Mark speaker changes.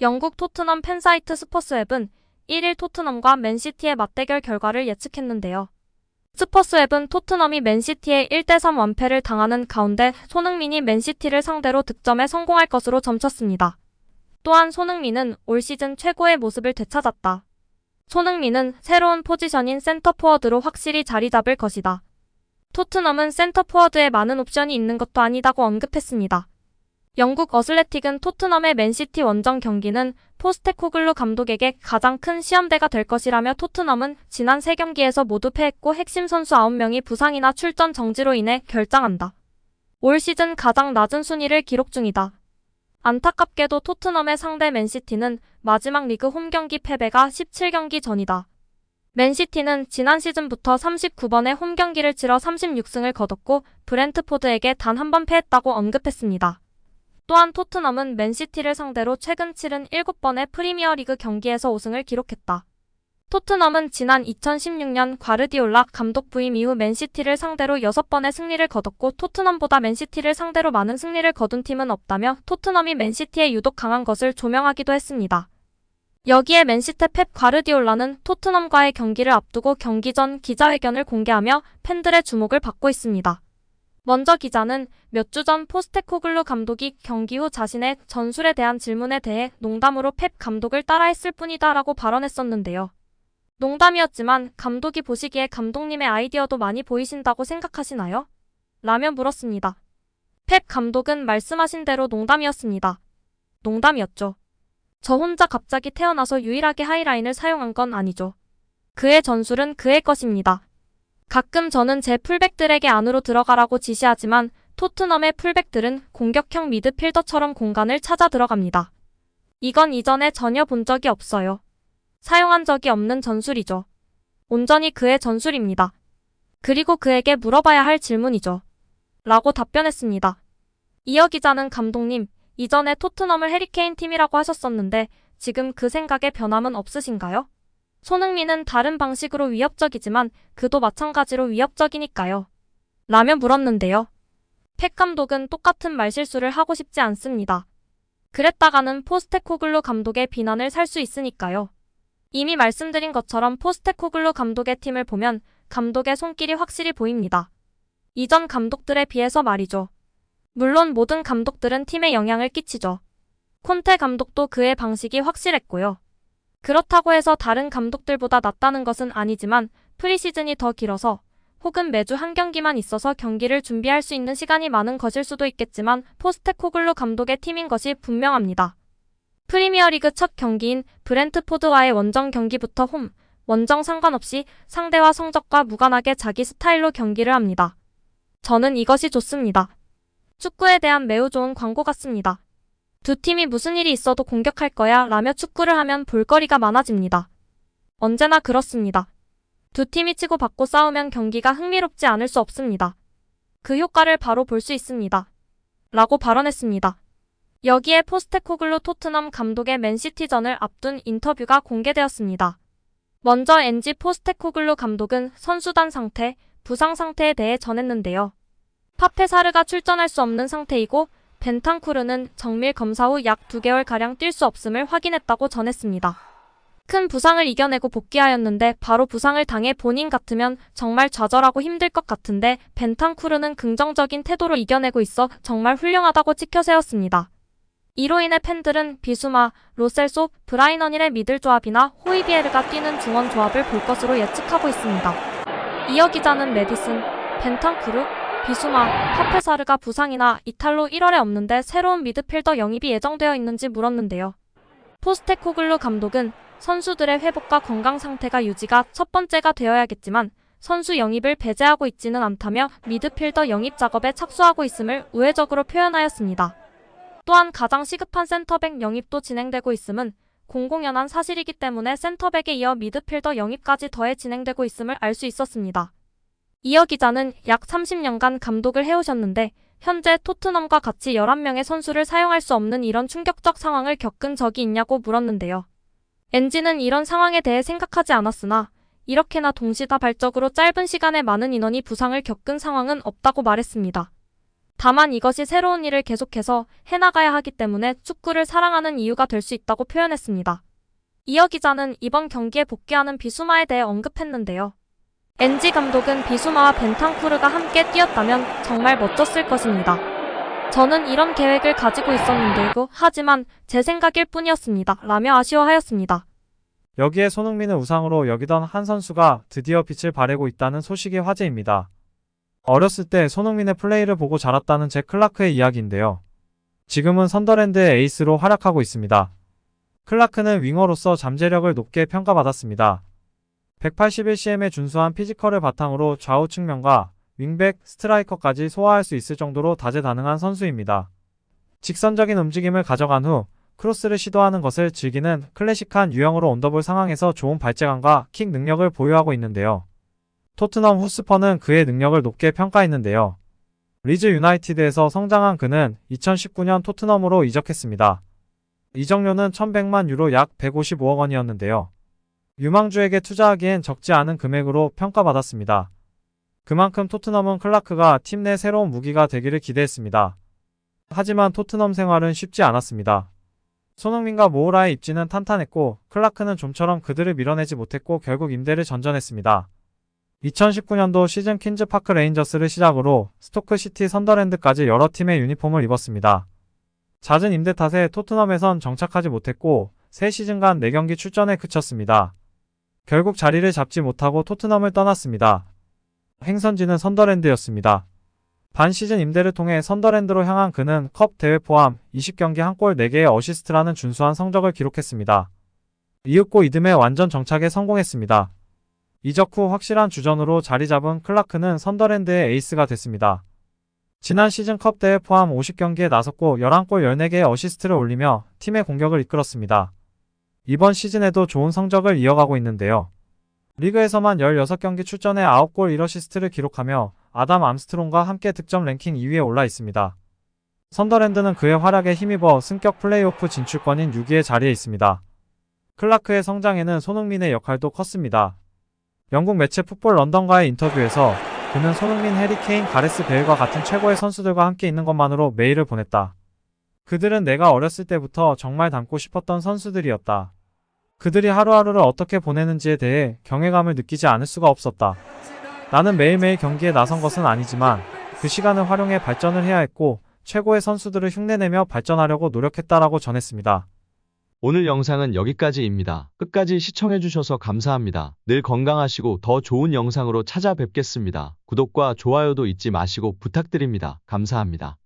Speaker 1: 영국 토트넘 팬사이트 스퍼스웹은 1일 토트넘과 맨시티의 맞대결 결과를 예측했는데요. 스퍼스웹은 토트넘이 맨시티의 1대3 완패를 당하는 가운데 손흥민이 맨시티를 상대로 득점에 성공할 것으로 점쳤습니다. 또한 손흥민은 올 시즌 최고의 모습을 되찾았다. 손흥민은 새로운 포지션인 센터포워드로 확실히 자리 잡을 것이다. 토트넘은 센터포워드에 많은 옵션이 있는 것도 아니다고 언급했습니다. 영국 어슬레틱은 토트넘의 맨시티 원정 경기는 포스테코글루 감독에게 가장 큰 시험대가 될 것이라며 토트넘은 지난 3경기에서 모두 패했고 핵심 선수 9명이 부상이나 출전 정지로 인해 결장한다. 올 시즌 가장 낮은 순위를 기록 중이다. 안타깝게도 토트넘의 상대 맨시티는 마지막 리그 홈경기 패배가 17경기 전이다. 맨시티는 지난 시즌부터 39번의 홈경기를 치러 36승을 거뒀고 브렌트포드에게 단 한 번 패했다고 언급했습니다. 또한 토트넘은 맨시티를 상대로 최근 치른 7번의 프리미어리그 경기에서 5승을 기록했다. 토트넘은 지난 2016년 과르디올라 감독 부임 이후 맨시티를 상대로 6번의 승리를 거뒀고 토트넘보다 맨시티를 상대로 많은 승리를 거둔 팀은 없다며 토트넘이 맨시티에 유독 강한 것을 조명하기도 했습니다. 여기에 맨시티 펩 과르디올라는 토트넘과의 경기를 앞두고 경기 전 기자회견을 공개하며 팬들의 주목을 받고 있습니다. 먼저 기자는 몇 주 전 포스테코글루 감독이 경기 후 자신의 전술에 대한 질문에 대해 농담으로 펩 감독을 따라했을 뿐이다 라고 발언했었는데요. 농담이었지만 감독이 보시기에 감독님의 아이디어도 많이 보이신다고 생각하시나요? 라며 물었습니다. 펩 감독은 말씀하신 대로 농담이었습니다. 농담이었죠. 저 혼자 갑자기 태어나서 유일하게 하이라인을 사용한 건 아니죠. 그의 전술은 그의 것입니다. 가끔 저는 제 풀백들에게 안으로 들어가라고 지시하지만 토트넘의 풀백들은 공격형 미드필더처럼 공간을 찾아 들어갑니다. 이건 이전에 전혀 본 적이 없어요. 사용한 적이 없는 전술이죠. 온전히 그의 전술입니다. 그리고 그에게 물어봐야 할 질문이죠. 라고 답변했습니다. 이어 기자는 감독님, 이전에 토트넘을 해리케인 팀이라고 하셨었는데 지금 그 생각에 변함은 없으신가요? 손흥민은 다른 방식으로 위협적이지만 그도 마찬가지로 위협적이니까요. 라며 물었는데요. 펩 감독은 똑같은 말실수를 하고 싶지 않습니다. 그랬다가는 포스테코글루 감독의 비난을 살 수 있으니까요. 이미 말씀드린 것처럼 포스테코글루 감독의 팀을 보면 감독의 손길이 확실히 보입니다. 이전 감독들에 비해서 말이죠. 물론 모든 감독들은 팀에 영향을 끼치죠. 콘테 감독도 그의 방식이 확실했고요. 그렇다고 해서 다른 감독들보다 낫다는 것은 아니지만 프리시즌이 더 길어서 혹은 매주 한 경기만 있어서 경기를 준비할 수 있는 시간이 많은 것일 수도 있겠지만 포스테코글루 감독의 팀인 것이 분명합니다. 프리미어리그 첫 경기인 브렌트포드와의 원정 경기부터 홈, 원정 상관없이 상대와 성적과 무관하게 자기 스타일로 경기를 합니다. 저는 이것이 좋습니다. 축구에 대한 매우 좋은 광고 같습니다. 두 팀이 무슨 일이 있어도 공격할 거야 라며 축구를 하면 볼거리가 많아집니다. 언제나 그렇습니다. 두 팀이 치고받고 싸우면 경기가 흥미롭지 않을 수 없습니다. 그 효과를 바로 볼 수 있습니다. 라고 발언했습니다. 여기에 포스테코글루 토트넘 감독의 맨시티전을 앞둔 인터뷰가 공개되었습니다. 먼저 엔지 포스테코글루 감독은 선수단 상태, 부상 상태에 대해 전했는데요. 파페사르가 출전할 수 없는 상태이고 벤탄쿠르는 정밀 검사 후 약 2개월가량 뛸 수 없음을 확인했다고 전했습니다. 큰 부상을 이겨내고 복귀하였는데 바로 부상을 당해 본인 같으면 정말 좌절하고 힘들 것 같은데 벤탄쿠르는 긍정적인 태도로 이겨내고 있어 정말 훌륭하다고 치켜세웠습니다. 이로 인해 팬들은 비수마, 로셀소, 브라이너닐의 미들 조합이나 호이비에르가 뛰는 중원 조합을 볼 것으로 예측하고 있습니다. 이어 기자는 메디슨, 벤탄쿠르, 비수마, 파페사르가 부상이나 이탈로 1월에 없는데 새로운 미드필더 영입이 예정되어 있는지 물었는데요. 포스테코글루 감독은 선수들의 회복과 건강 상태가 유지가 첫 번째가 되어야겠지만 선수 영입을 배제하고 있지는 않다며 미드필더 영입 작업에 착수하고 있음을 우회적으로 표현하였습니다. 또한 가장 시급한 센터백 영입도 진행되고 있음은 공공연한 사실이기 때문에 센터백에 이어 미드필더 영입까지 더해 진행되고 있음을 알 수 있었습니다. 이어 기자는 약 30년간 감독을 해오셨는데 현재 토트넘과 같이 11명의 선수를 사용할 수 없는 이런 충격적 상황을 겪은 적이 있냐고 물었는데요. 엔지는 이런 상황에 대해 생각하지 않았으나 이렇게나 동시다발적으로 짧은 시간에 많은 인원이 부상을 겪은 상황은 없다고 말했습니다. 다만 이것이 새로운 일을 계속해서 해나가야 하기 때문에 축구를 사랑하는 이유가 될 수 있다고 표현했습니다. 이어 기자는 이번 경기에 복귀하는 비수마에 대해 언급했는데요. NG 감독은 비수마와 벤탄쿠르가 함께 뛰었다면 정말 멋졌을 것입니다. 저는 이런 계획을 가지고 있었는데요. 하지만 제 생각일 뿐이었습니다. 라며 아쉬워하였습니다.
Speaker 2: 여기에 손흥민을 우상으로 여기던 한 선수가 드디어 빛을 발하고 있다는 소식이 화제입니다. 어렸을 때 손흥민의 플레이를 보고 자랐다는 잭 클라크의 이야기인데요. 지금은 선더랜드의 에이스로 활약하고 있습니다. 클라크는 윙어로서 잠재력을 높게 평가받았습니다. 181cm의 준수한 피지컬을 바탕으로 좌우 측면과 윙백, 스트라이커까지 소화할 수 있을 정도로 다재다능한 선수입니다. 직선적인 움직임을 가져간 후 크로스를 시도하는 것을 즐기는 클래식한 유형으로 온더볼 상황에서 좋은 발재감과 킥 능력을 보유하고 있는데요. 토트넘 호스퍼는 그의 능력을 높게 평가했는데요. 리즈 유나이티드에서 성장한 그는 2019년 토트넘으로 이적했습니다. 이적료는 1100만 유로 약 155억 원이었는데요. 유망주에게 투자하기엔 적지 않은 금액으로 평가받았습니다. 그만큼 토트넘은 클라크가 팀 내 새로운 무기가 되기를 기대했습니다. 하지만 토트넘 생활은 쉽지 않았습니다. 손흥민과 모우라의 입지는 탄탄했고 클라크는 좀처럼 그들을 밀어내지 못했고 결국 임대를 전전했습니다. 2019년도 시즌 퀸즈파크 레인저스를 시작으로 스토크시티, 선더랜드까지 여러 팀의 유니폼을 입었습니다. 잦은 임대 탓에 토트넘에선 정착하지 못했고 3시즌간 4경기 출전에 그쳤습니다. 결국 자리를 잡지 못하고 토트넘을 떠났습니다. 행선지는 선더랜드였습니다. 반 시즌 임대를 통해 선더랜드로 향한 그는 컵 대회 포함 20경기 1골 4개의 어시스트라는 준수한 성적을 기록했습니다. 이윽고 이듬해 완전 정착에 성공했습니다. 이적 후 확실한 주전으로 자리 잡은 클라크는 선더랜드의 에이스가 됐습니다. 지난 시즌 컵 대회 포함 50경기에 나섰고 11골 14개의 어시스트를 올리며 팀의 공격을 이끌었습니다. 이번 시즌에도 좋은 성적을 이어가고 있는데요. 리그에서만 16경기 출전에 9골 1어시스트를 기록하며 아담 암스트롱과 함께 득점 랭킹 2위에 올라 있습니다. 선더랜드는 그의 활약에 힘입어 승격 플레이오프 진출권인 6위의 자리에 있습니다. 클라크의 성장에는 손흥민의 역할도 컸습니다. 영국 매체 풋볼 런던과의 인터뷰에서 그는 손흥민, 해리 케인, 가레스 베일과 같은 최고의 선수들과 함께 있는 것만으로 메일을 보냈다. 그들은 내가 어렸을 때부터 정말 닮고 싶었던 선수들이었다. 그들이 하루하루를 어떻게 보내는지에 대해 경외감을 느끼지 않을 수가 없었다. 나는 매일매일 경기에 나선 것은 아니지만 그 시간을 활용해 발전을 해야 했고 최고의 선수들을 흉내내며 발전하려고 노력했다라고 전했습니다.
Speaker 3: 오늘 영상은 여기까지입니다. 끝까지 시청해주셔서 감사합니다. 늘 건강하시고 더 좋은 영상으로 찾아뵙겠습니다. 구독과 좋아요도 잊지 마시고 부탁드립니다. 감사합니다.